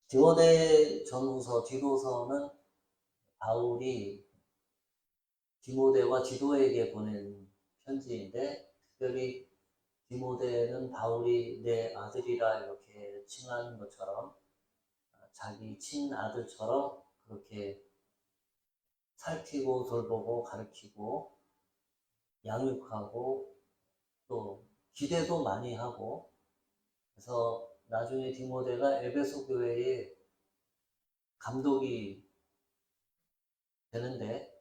디모데 전후서, 디도서는 바울이 디모데와 디도에게 보낸 편지인데, 특별히 디모데는 바울이 내 아들이라 이렇게 칭하는 것처럼 자기 친아들처럼 그렇게 살피고 돌보고 가르치고 양육하고 또 기대도 많이 하고, 그래서 나중에 디모데가 에베소 교회의 감독이 되는데,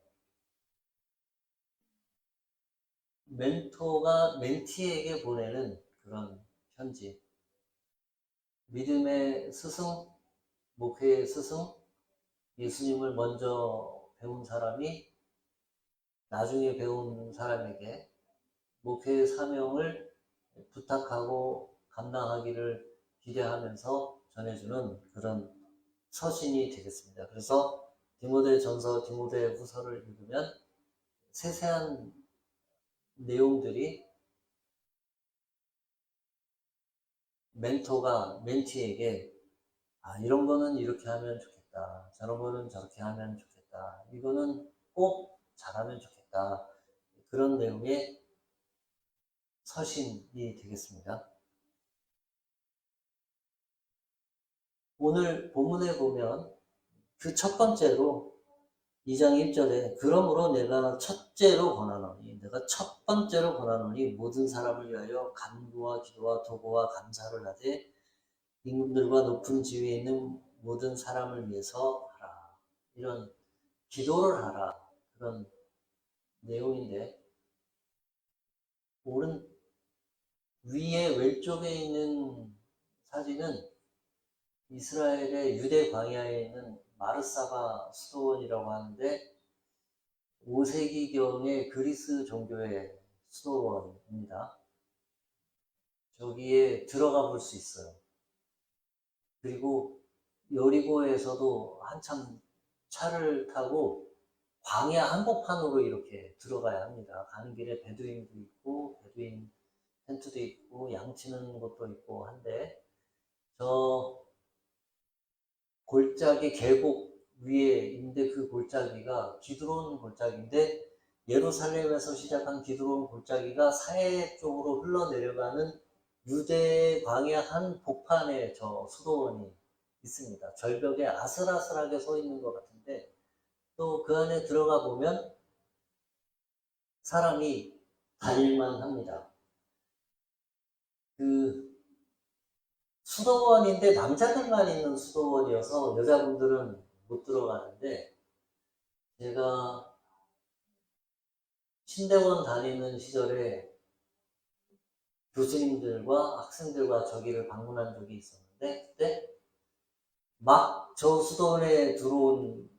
멘토가 멘티에게 보내는 그런 편지, 믿음의 스승, 목회의 스승, 예수님을 먼저 배운 사람이 나중에 배운 사람에게 목회의 사명을 부탁하고 감당하기를 기대하면서 전해주는 그런 서신이 되겠습니다. 그래서 디모데 전서, 디모데 후서를 읽으면 세세한 내용들이 멘토가 멘티에게 이런 거는 이렇게 하면 좋겠다, 저런 거는 저렇게 하면 좋겠다, 이거는 꼭 잘하면 좋겠다, 그런 내용의 서신이 되겠습니다. 오늘 본문에 보면 그 첫 번째로 2장 1절에 그러므로 내가 첫 번째로 권하노니 모든 사람을 위하여 간구와 기도와 도구와 감사를 하되 임금들과 높은 지위에 있는 모든 사람을 위해서 하라. 이런 기도를 하라. 그런 내용인데, 오른 위에 왼쪽에 있는 사진은 이스라엘의 유대 광야에 있는 마르사바 수도원이라고 하는데 5세기경의 그리스 종교의 수도원입니다. 저기에 들어가 볼 수 있어요. 그리고 여리고에서도 한참 차를 타고 광야 한복판으로 이렇게 들어가야 합니다. 가는 길에 베두인도 있고 베두인 텐트도 있고 양치는 곳도 있고 한데, 저 골짜기 계곡 위에 있는데 그 골짜기가 기드론 골짜기인데, 예루살렘에서 시작한 기드론 골짜기가 사해 쪽으로 흘러내려가는 유대 광야 한 복판에 저 수도원이 있습니다. 절벽에 아슬아슬하게 서 있는 것 같은데, 또 그 안에 들어가 보면 사람이 다닐만 합니다. 그 수도원인데 남자들만 있는 수도원이어서 여자분들은 못 들어가는데, 제가 신대원 다니는 시절에 교수님들과 학생들과 저기를 방문한 적이 있었는데, 그때 막 저 수도원에 들어온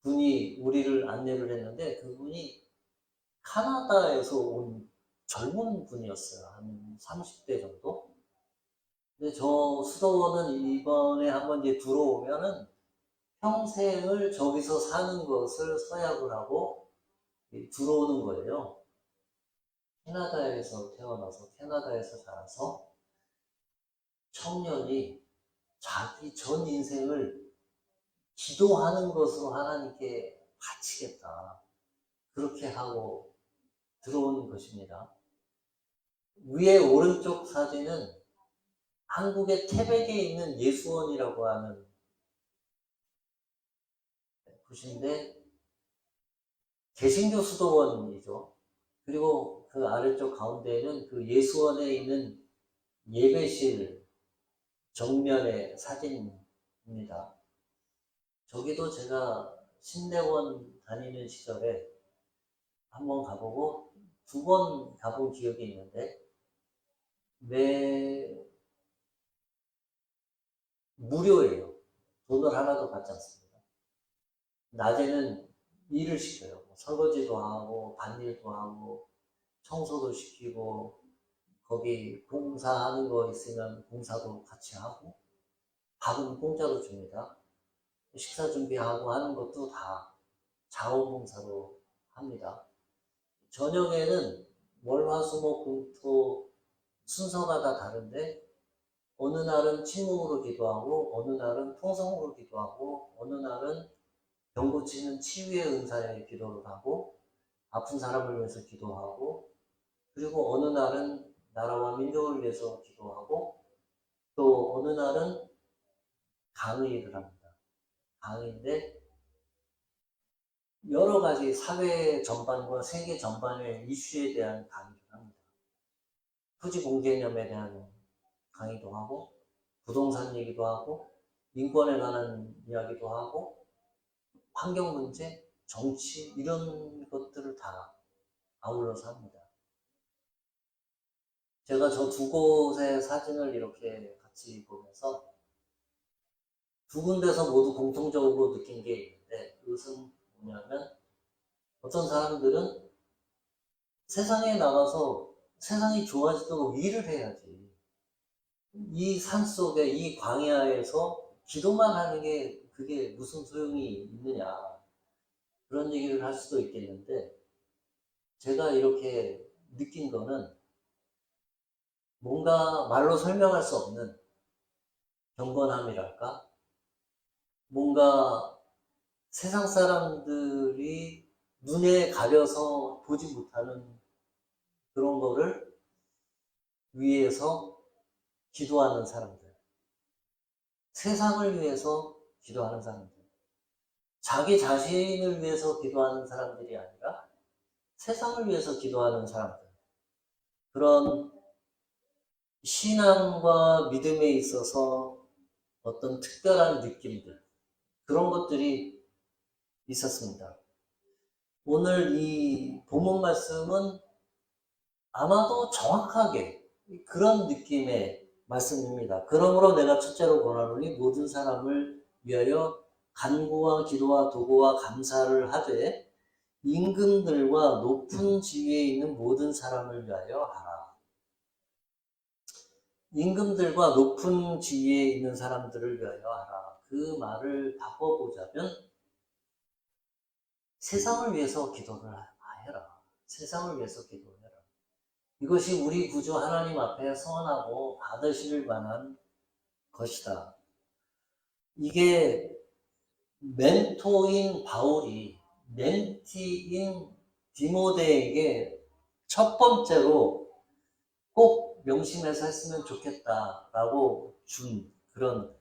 분이 우리를 안내를 했는데, 그분이 카나다에서 온 젊은 분이었어요. 한 30대 정도? 근데 저 수도원은 이번에 한번 이제 들어오면은 평생을 저기서 사는 것을 서약을 하고 들어오는 거예요. 캐나다에서 태어나서 캐나다에서 자라서 청년이 자기 전 인생을 기도하는 것으로 하나님께 바치겠다, 그렇게 하고 들어오는 것입니다. 위에 오른쪽 사진은 한국의 태백에 있는 예수원이라고 하는 곳인데, 개신교 수도원이죠. 그리고 그 아래쪽 가운데에는 그 예수원에 있는 예배실 정면의 사진입니다. 저기도 제가 신대원 다니는 시절에 한번 가보고 2번 가본 기억이 있는데, 매 무료예요. 돈을 하나도 받지 않습니다. 낮에는 일을 시켜요. 설거지도 하고 밭일도 하고 청소도 시키고, 거기 공사하는 거 있으면 공사도 같이 하고, 밥은 공짜로 줍니다. 식사 준비하고 하는 것도 다 자원봉사로 합니다. 저녁에는 월, 화, 수, 목, 금, 토 순서가 다 다른데, 어느 날은 침묵으로 기도하고, 어느 날은 통성으로 기도하고, 어느 날은 병 고치는 치유의 은사에 기도를 하고, 아픈 사람을 위해서 기도하고, 그리고 어느 날은 나라와 민족을 위해서 기도하고, 또 어느 날은 강의를 합니다. 강의인데 여러 가지 사회 전반과 세계 전반의 이슈에 대한 강의를 합니다. 토지 공개념에 대한 강의도 하고, 부동산 얘기도 하고, 인권에 관한 이야기도 하고, 환경 문제, 정치 이런 것들을 다 아울러서 합니다. 제가 저 두 곳의 사진을 이렇게 같이 보면서 두 군데서 모두 공통적으로 느낀 게 있는데, 그것은 뭐냐면 어떤 사람들은 세상에 나가서 세상이 좋아지도록 일을 해야지, 이 산속에 이 광야에서 기도만 하는 게 그게 무슨 소용이 있느냐, 그런 얘기를 할 수도 있겠는데, 제가 이렇게 느낀 거는 뭔가 말로 설명할 수 없는 경건함이랄까, 뭔가 세상 사람들이 눈에 가려서 보지 못하는 그런 거를 위해서 기도하는 사람들, 세상을 위해서 기도하는 사람들, 자기 자신을 위해서 기도하는 사람들이 아니라 세상을 위해서 기도하는 사람들, 그런 신앙과 믿음에 있어서 어떤 특별한 느낌들, 그런 것들이 있었습니다. 오늘 이 본문 말씀은 아마도 정확하게 그런 느낌의 말씀입니다. 그러므로 내가 첫째로 권하노니 모든 사람을 위하여 간구와 기도와 도구와 감사를 하되 임금들과 높은 지위에 있는 모든 사람을 위하여 하라. 임금들과 높은 지위에 있는 사람들을 위하여 하라. 그 말을 바꿔보자면 세상을 위해서 기도를 해라. 세상을 위해서 기도해라. 이것이 우리 구주 하나님 앞에 선하고 받으실 만한 것이다. 이게 멘토인 바울이 멘티인 디모데에게 첫 번째로 꼭 명심해서 했으면 좋겠다라고 준 그런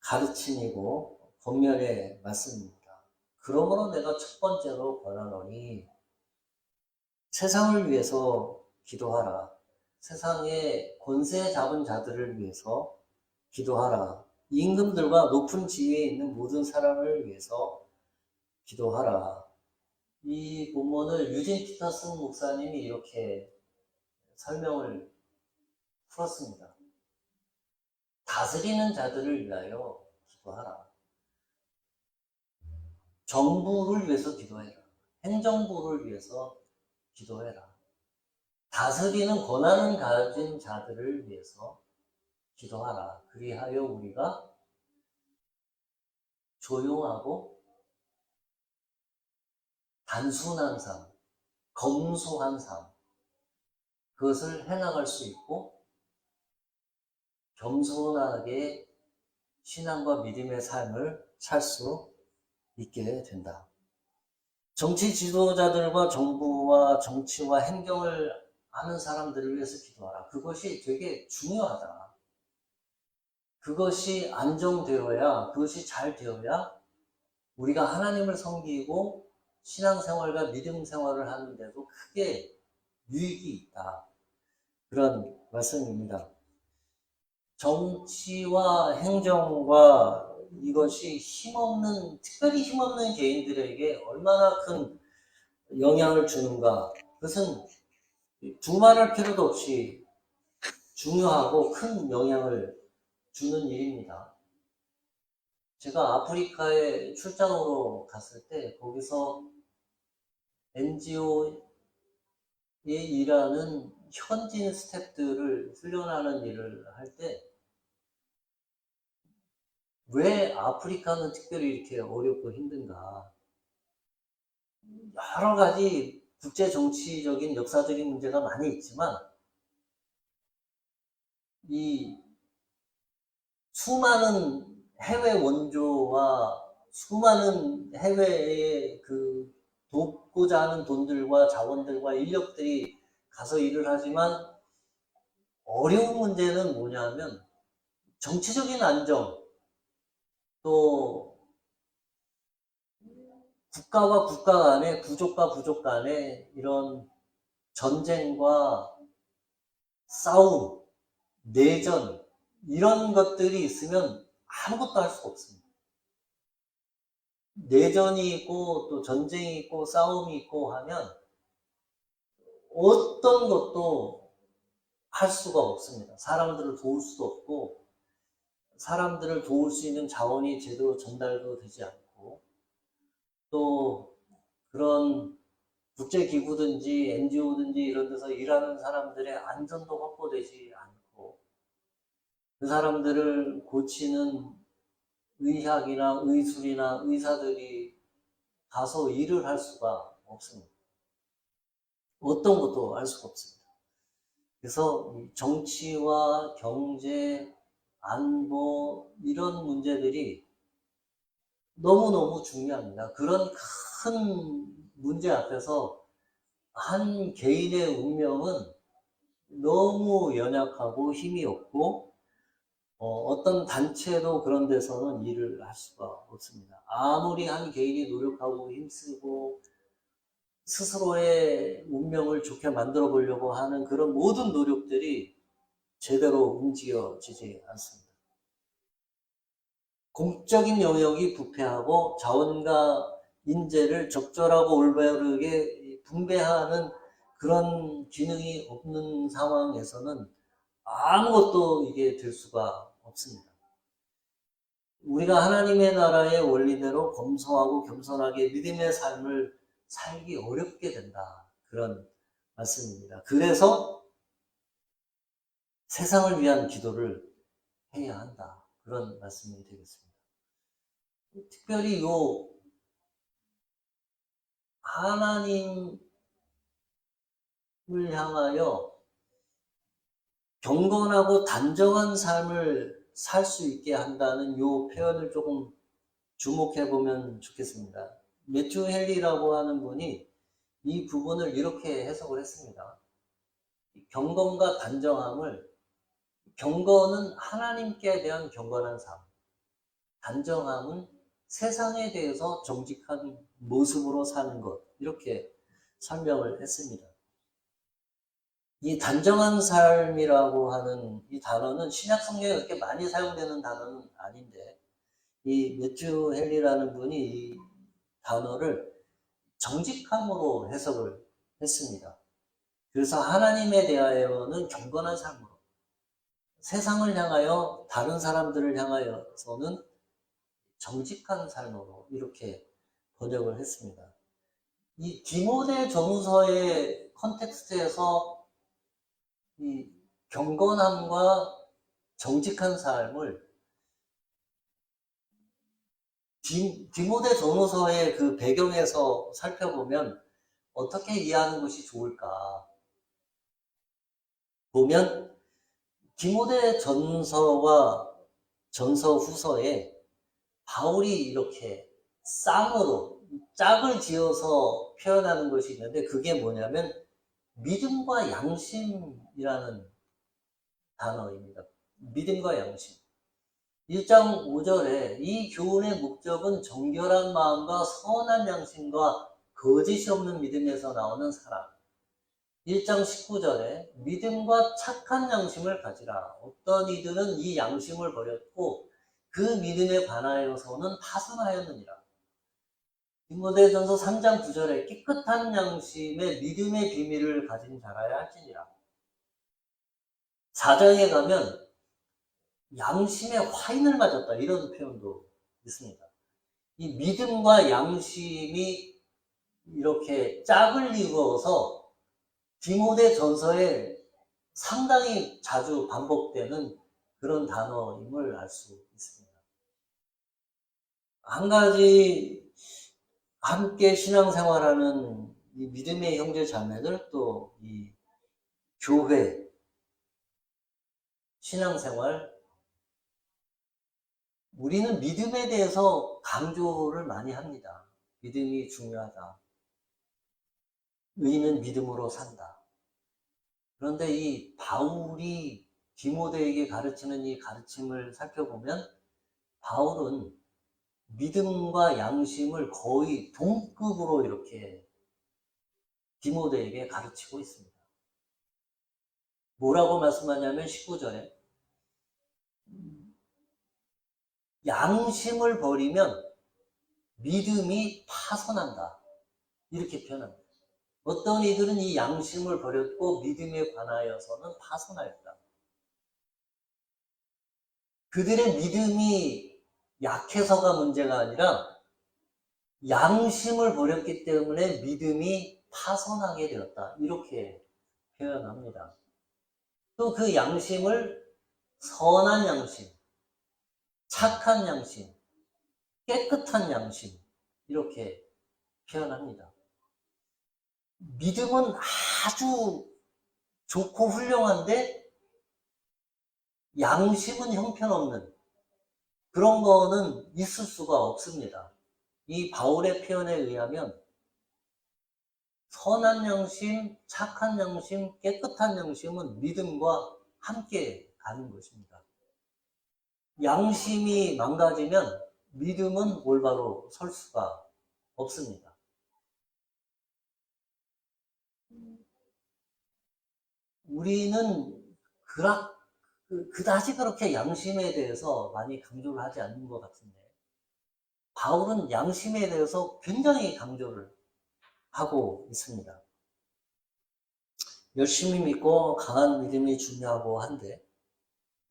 가르침이고 권면의 말씀입니다. 그러므로 내가 첫 번째로 권하노니 세상을 위해서 기도하라. 세상의 권세 잡은 자들을 위해서 기도하라. 임금들과 높은 지위에 있는 모든 사람을 위해서 기도하라. 이 본문을 유진 피터슨 목사님이 이렇게 설명을 풀었습니다. 다스리는 자들을 위하여 기도하라. 정부를 위해서 기도해라. 행정부를 위해서 기도해라. 다스리는 권한을 가진 자들을 위해서 기도하라. 그리하여 우리가 조용하고 단순한 삶, 검소한 삶, 그것을 해나갈 수 있고 겸손하게 신앙과 믿음의 삶을 살 수 있게 된다. 정치 지도자들과 정부와 정치와 행정을 하는 사람들을 위해서 기도하라. 그것이 되게 중요하다. 그것이 안정되어야, 그것이 잘 되어야 우리가 하나님을 섬기고 신앙생활과 믿음생활을 하는데도 크게 유익이 있다. 그런 말씀입니다. 정치와 행정과 이것이 힘없는, 특별히 힘없는 개인들에게 얼마나 큰 영향을 주는가. 그것은 두말할 필요도 없이 중요하고 큰 영향을 주는 일입니다. 제가 아프리카에 출장으로 갔을 때 거기서 NGO에 일하는 현진 스태프들을 훈련하는 일을 할 때 왜 아프리카는 특별히 이렇게 어렵고 힘든가? 여러 가지 국제 정치적인 역사적인 문제가 많이 있지만 이 수많은 해외 원조와 수많은 해외의 그 돕고자 하는 돈들과 자원들과 인력들이 가서 일을 하지만 어려운 문제는 뭐냐면 정치적인 안정, 또 국가와 국가 간의, 부족과 부족 간의 이런 전쟁과 싸움, 내전, 이런 것들이 있으면 아무것도 할 수가 없습니다. 내전이 있고 또 전쟁이 있고 싸움이 있고 하면 어떤 것도 할 수가 없습니다. 사람들을 도울 수도 없고 사람들을 도울 수 있는 자원이 제대로 전달도 되지 않고 또 그런 국제기구든지 NGO든지 이런 데서 일하는 사람들의 안전도 확보되지 않고 그 사람들을 고치는 의학이나 의술이나 의사들이 가서 일을 할 수가 없습니다. 어떤 것도 할 수가 없습니다. 그래서 정치와 경제, 안보 이런 문제들이 너무너무 중요합니다. 그런 큰 문제 앞에서 한 개인의 운명은 너무 연약하고 힘이 없고 어떤 단체도 그런 데서는 일을 할 수가 없습니다. 아무리 한 개인이 노력하고 힘쓰고 스스로의 운명을 좋게 만들어 보려고 하는 그런 모든 노력들이 제대로 움직여지지 않습니다. 공적인 영역이 부패하고 자원과 인재를 적절하고 올바르게 분배하는 그런 기능이 없는 상황에서는 아무것도 이게 될 수가 없습니다. 우리가 하나님의 나라의 원리대로 검소하고 겸손하게 믿음의 삶을 살기 어렵게 된다. 그런 말씀입니다. 그래서 세상을 위한 기도를 해야 한다. 그런 말씀이 되겠습니다. 특별히 요 하나님을 향하여 경건하고 단정한 삶을 살 수 있게 한다는 요 표현을 조금 주목해 보면 좋겠습니다. 매튜 헨리라고 하는 분이 이 부분을 이렇게 해석을 했습니다. 경건과 단정함을, 경건은 하나님께 대한 경건한 삶, 단정함은 세상에 대해서 정직한 모습으로 사는 것, 이렇게 설명을 했습니다. 이 단정한 삶이라고 하는 이 단어는 신약 성경에 그렇게 많이 사용되는 단어는 아닌데 이 매튜 헨리라는 분이 이 단어를 정직함으로 해석을 했습니다. 그래서 하나님에 대하여는 경건한 삶으로, 세상을 향하여 다른 사람들을 향하여서는 정직한 삶으로 이렇게 번역을 했습니다. 이 디모데 전서의 컨텍스트에서 이 경건함과 정직한 삶을 디모데 전서의 그 배경에서 살펴보면 어떻게 이해하는 것이 좋을까 보면 디모데 전서와 전서 후서에 바울이 이렇게 쌍으로 짝을 지어서 표현하는 것이 있는데 그게 뭐냐면 믿음과 양심이라는 단어입니다. 믿음과 양심. 1장 5절에 이 교훈의 목적은 정결한 마음과 선한 양심과 거짓이 없는 믿음에서 나오는 사랑. 1장 19절에 믿음과 착한 양심을 가지라. 어떤 이들은 이 양심을 버렸고 그 믿음에 관하여서는 파산하였느니라. 디모데전서 3장 9절에 깨끗한 양심의 믿음의 비밀을 가진 자라야 할지니라. 4장에 가면 양심의 화인을 맞았다 이런 표현도 있습니다. 이 믿음과 양심이 이렇게 짝을 이루어서 디모데 전서에 상당히 자주 반복되는 그런 단어임을 알 수 있습니다. 한 가지 함께 신앙생활하는 이 믿음의 형제 자매들 또 이 교회 신앙생활 우리는 믿음에 대해서 강조를 많이 합니다. 믿음이 중요하다. 의인은 믿음으로 산다. 그런데 이 바울이 디모데에게 가르치는 이 가르침을 살펴보면 바울은 믿음과 양심을 거의 동급으로 이렇게 디모데에게 가르치고 있습니다. 뭐라고 말씀하냐면 19절에 양심을 버리면 믿음이 파손한다. 이렇게 표현합니다. 어떤 이들은 이 양심을 버렸고 믿음에 관하여서는 파손하였다. 그들의 믿음이 약해서가 문제가 아니라 양심을 버렸기 때문에 믿음이 파손하게 되었다. 이렇게 표현합니다. 또 그 양심을 선한 양심, 착한 양심, 깨끗한 양심 이렇게 표현합니다. 믿음은 아주 좋고 훌륭한데 양심은 형편없는 그런 거는 있을 수가 없습니다. 이 바울의 표현에 의하면 선한 양심, 착한 양심, 깨끗한 양심은 믿음과 함께 가는 것입니다. 양심이 망가지면 믿음은 올바로 설 수가 없습니다. 우리는 그다지 그렇게 양심에 대해서 많이 강조를 하지 않는 것 같은데 바울은 양심에 대해서 굉장히 강조를 하고 있습니다. 열심히 믿고 강한 믿음이 중요하고 한데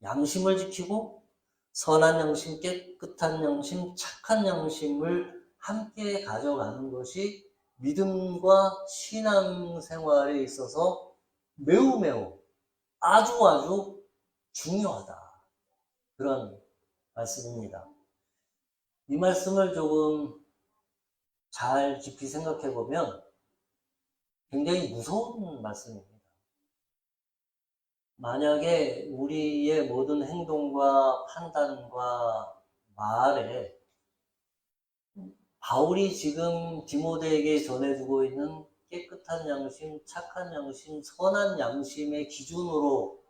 양심을 지키고 선한 양심, 깨끗한 양심, 착한 양심을 함께 가져가는 것이 믿음과 신앙생활에 있어서 매우 아주 중요하다. 그런 말씀입니다. 이 말씀을 조금 잘 깊이 생각해 보면 굉장히 무서운 말씀입니다. 만약에 우리의 모든 행동과 판단과 말에 바울이 지금 디모데에게 전해주고 있는 깨끗한 양심, 착한 양심, 선한 양심의 기준으로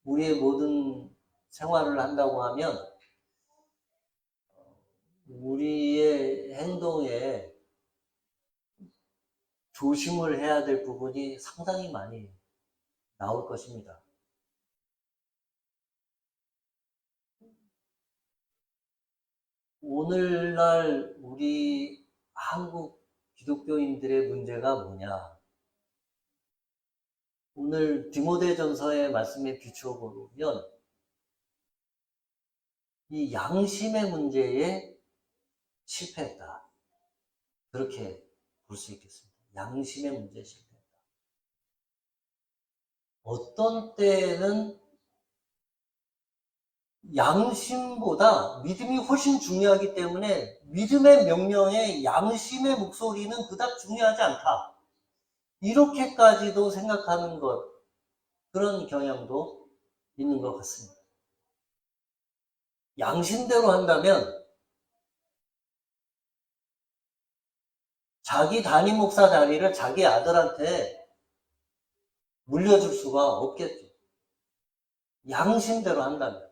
우리의 모든 생활을 한다고 하면 우리의 행동에 조심을 해야 될 부분이 상당히 많이 나올 것입니다. 오늘날 우리 한국 기독교인들의 문제가 뭐냐? 오늘 디모데전서의 말씀에 비추어보면 이 양심의 문제에 실패했다. 그렇게 볼 수 있겠습니다. 양심의 문제에 실패했다. 어떤 때는 양심보다 믿음이 훨씬 중요하기 때문에 믿음의 명령에 양심의 목소리는 그닥 중요하지 않다. 이렇게까지도 생각하는 것, 그런 경향도 있는 것 같습니다. 양심대로 한다면 자기 담임 목사 자리를 자기 아들한테 물려줄 수가 없겠죠. 양심대로 한다면.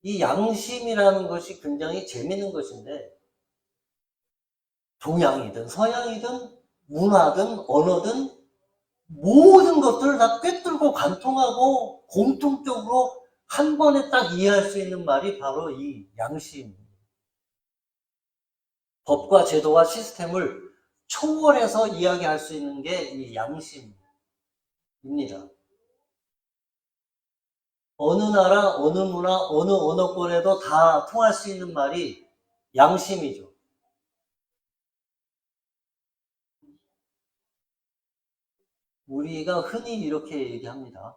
이 양심이라는 것이 굉장히 재밌는 것인데 동양이든 서양이든 문화든 언어든 모든 것들을 다 꿰뚫고 관통하고 공통적으로 한 번에 딱 이해할 수 있는 말이 바로 이 양심. 법과 제도와 시스템을 초월해서 이야기할 수 있는 게 이 양심입니다. 어느 나라, 어느 문화, 어느 언어권에도 다 통할 수 있는 말이 양심이죠. 우리가 흔히 이렇게 얘기합니다.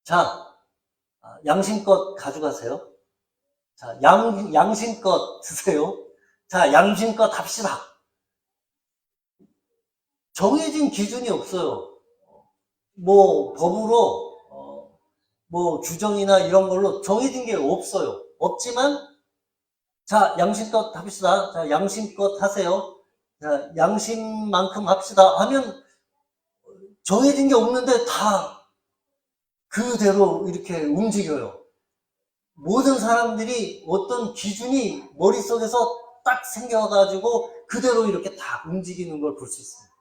자, 양심껏 가져가세요. 자, 양심껏 드세요. 자, 양심껏 합시다. 정해진 기준이 없어요. 뭐, 법으로, 뭐 규정이나 이런 걸로 정해진 게 없어요. 없지만 자, 양심껏 합시다. 자, 양심껏 하세요. 자, 양심만큼 합시다 하면 정해진 게 없는데 다 그대로 이렇게 움직여요. 모든 사람들이 어떤 기준이 머릿속에서 딱 생겨가지고 그대로 이렇게 다 움직이는 걸 볼 수 있습니다.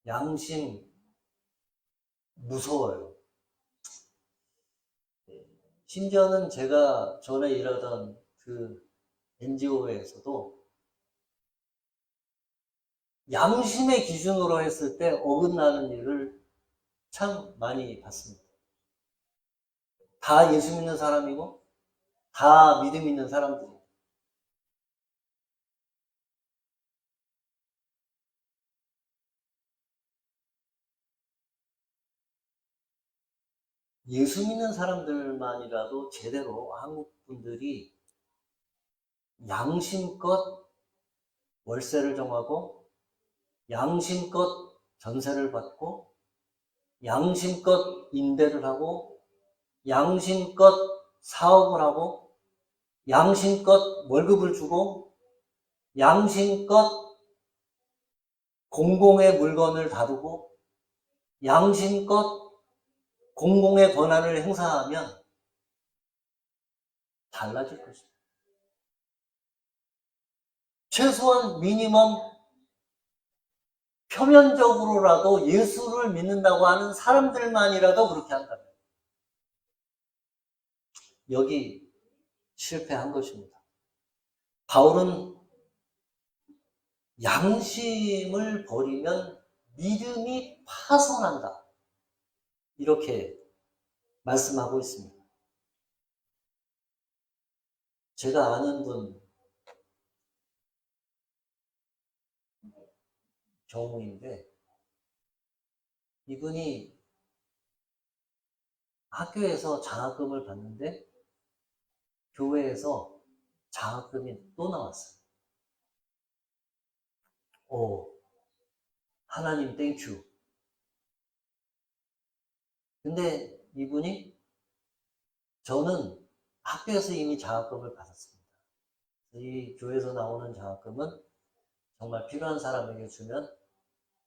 양심 무서워요. 심지어는 제가 전에 일하던 그 NGO에서도 양심의 기준으로 했을 때 어긋나는 일을 참 많이 봤습니다. 다 예수 믿는 사람이고 다 믿음 있는 사람들이 예수 믿는 사람들만이라도 제대로 한국 분들이 양심껏 월세를 정하고 양심껏 전세를 받고 양심껏 임대를 하고 양심껏 사업을 하고 양심껏 월급을 주고 양심껏 공공의 물건을 다루고 양심껏 공공의 권한을 행사하면 달라질 것입니다. 최소한 미니멈 표면적으로라도 예수를 믿는다고 하는 사람들만이라도 그렇게 한다면 여기 실패한 것입니다. 바울은 양심을 버리면 믿음이 파손한다. 이렇게 말씀하고 있습니다. 제가 아는 분 경우인데 이분이 학교에서 장학금을 받는데 교회에서 장학금이 또 나왔어요. 오, 하나님 땡큐. 근데 이분이 저는 학교에서 이미 장학금을 받았습니다. 이 교회에서 나오는 장학금은 정말 필요한 사람에게 주면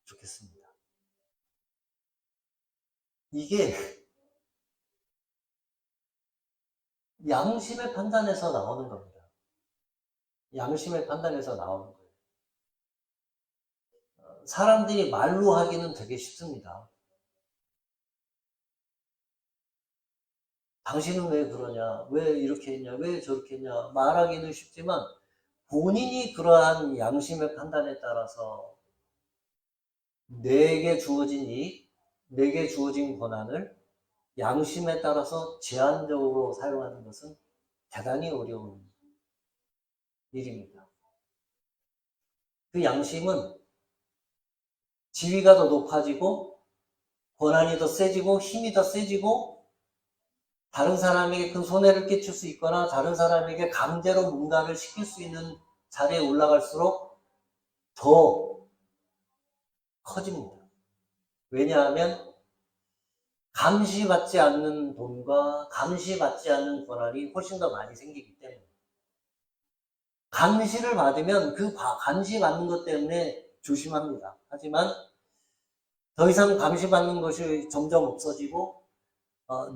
좋겠습니다. 이게 양심의 판단에서 나오는 겁니다. 양심의 판단에서 나오는 거예요. 사람들이 말로 하기는 되게 쉽습니다. 당신은 왜 그러냐, 왜 이렇게 했냐, 왜 저렇게 했냐 말하기는 쉽지만 본인이 그러한 양심의 판단에 따라서 내게 주어진 이익, 내게 주어진 권한을 양심에 따라서 제한적으로 사용하는 것은 대단히 어려운 일입니다. 그 양심은 지위가 더 높아지고 권한이 더 세지고 힘이 더 세지고 다른 사람에게 큰 손해를 끼칠 수 있거나 다른 사람에게 강제로 뭔가를 시킬 수 있는 자리에 올라갈수록 더 커집니다. 왜냐하면 감시받지 않는 돈과 감시받지 않는 권한이 훨씬 더 많이 생기기 때문에 감시를 받으면 그 감시받는 것 때문에 조심합니다. 하지만 더 이상 감시받는 것이 점점 없어지고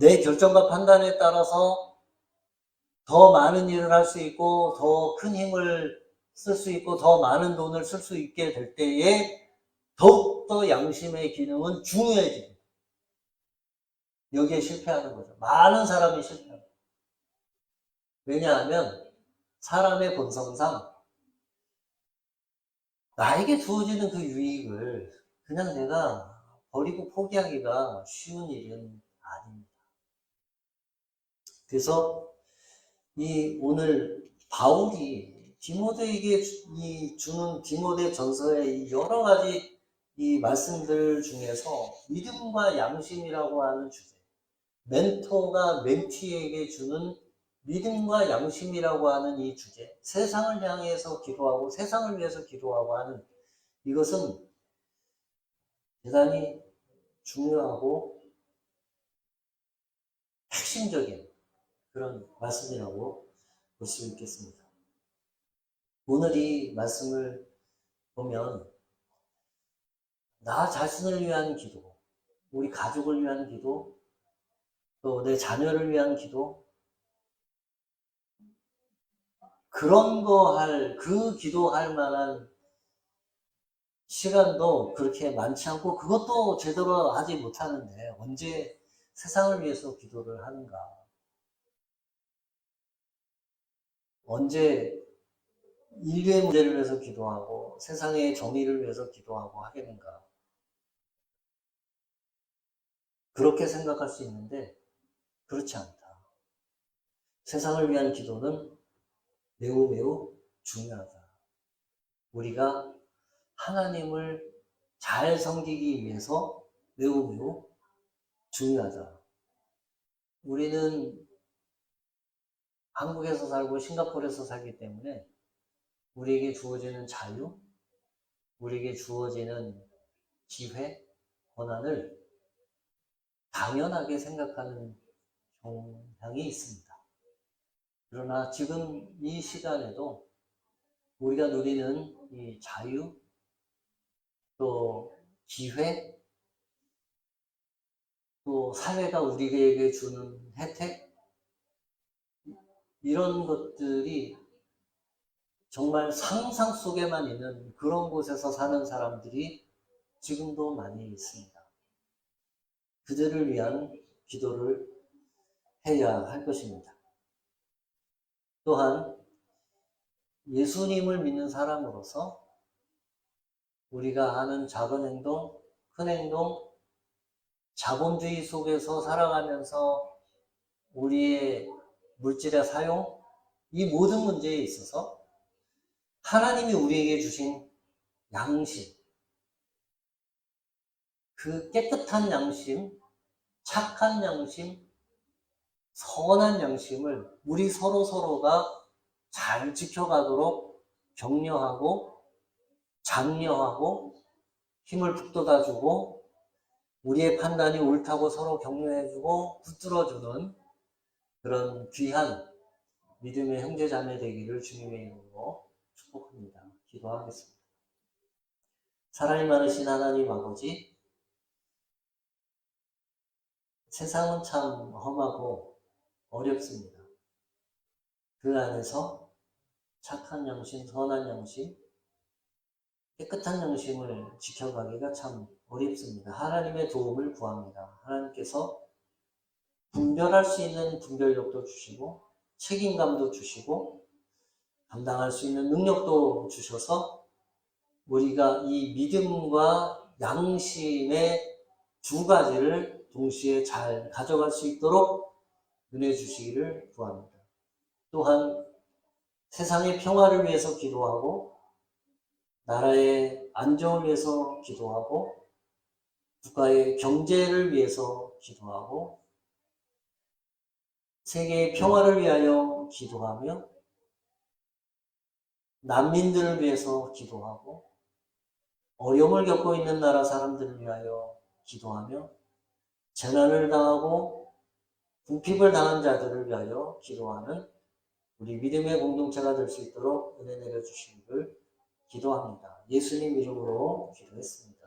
내 결정과 판단에 따라서 더 많은 일을 할 수 있고 더 큰 힘을 쓸 수 있고 더 많은 돈을 쓸 수 있게 될 때에 더욱더 양심의 기능은 중요해집니다. 여기에 실패하는 거죠. 많은 사람이 실패합니다. 왜냐하면 사람의 본성상 나에게 주어지는 그 유익을 그냥 내가 버리고 포기하기가 쉬운 일은 아닙니다. 그래서 이 오늘 바울이 디모데에게 주는 디모데 전서의 여러 가지 이 말씀들 중에서 믿음과 양심이라고 하는 주제, 멘토가 멘티에게 주는 믿음과 양심이라고 하는 이 주제, 세상을 향해서 기도하고 세상을 위해서 기도하고 하는 이것은 대단히 중요하고 핵심적인 그런 말씀이라고 볼 수 있겠습니다. 오늘 이 말씀을 보면 나 자신을 위한 기도, 우리 가족을 위한 기도, 또 내 자녀를 위한 기도, 그런 그 기도할 만한 시간도 그렇게 많지 않고 그것도 제대로 하지 못하는데 언제 세상을 위해서 기도를 하는가? 언제 인류의 문제를 위해서 기도하고 세상의 정의를 위해서 기도하고 하겠는가? 그렇게 생각할 수 있는데 그렇지 않다. 세상을 위한 기도는 매우 매우 중요하다. 우리가 하나님을 잘 섬기기 위해서 매우 매우 중요하다. 우리는 한국에서 살고 싱가포르에서 살기 때문에 우리에게 주어지는 자유, 우리에게 주어지는 기회, 권한을 당연하게 생각하는 경향이 있습니다. 그러나 지금 이 시간에도 우리가 누리는 이 자유, 또 기회, 또 사회가 우리에게 주는 혜택, 이런 것들이 정말 상상 속에만 있는 그런 곳에서 사는 사람들이 지금도 많이 있습니다. 그들을 위한 기도를 해야 할 것입니다. 또한 예수님을 믿는 사람으로서 우리가 하는 작은 행동, 큰 행동, 자본주의 속에서 살아가면서 우리의 물질의 사용, 이 모든 문제에 있어서 하나님이 우리에게 주신 양심, 그 깨끗한 양심, 착한 양심, 선한 양심을 우리 서로가 잘 지켜가도록 격려하고 장려하고 힘을 북돋아주고 우리의 판단이 옳다고 서로 격려해주고 붙들어주는 그런 귀한 믿음의 형제자매 되기를 주님의 이름으로 축복합니다. 기도하겠습니다. 사랑이 많으신 하나님 아버지, 세상은 참 험하고 어렵습니다. 그 안에서 착한 양심, 선한 양심, 깨끗한 양심을 지켜가기가 참 어렵습니다. 하나님의 도움을 구합니다. 하나님께서 분별할 수 있는 분별력도 주시고 책임감도 주시고 감당할 수 있는 능력도 주셔서 우리가 이 믿음과 양심의 두 가지를 동시에 잘 가져갈 수 있도록 은혜 주시기를 구합니다. 또한 세상의 평화를 위해서 기도하고 나라의 안정을 위해서 기도하고 국가의 경제를 위해서 기도하고 세계의 평화를 위하여 기도하며 난민들을 위해서 기도하고 어려움을 겪고 있는 나라 사람들을 위하여 기도하며 재난을 당하고 궁핍을 당한 자들을 위하여 기도하는 우리 믿음의 공동체가 될 수 있도록 은혜 내려주시기를 기도합니다. 예수님 이름으로 기도했습니다.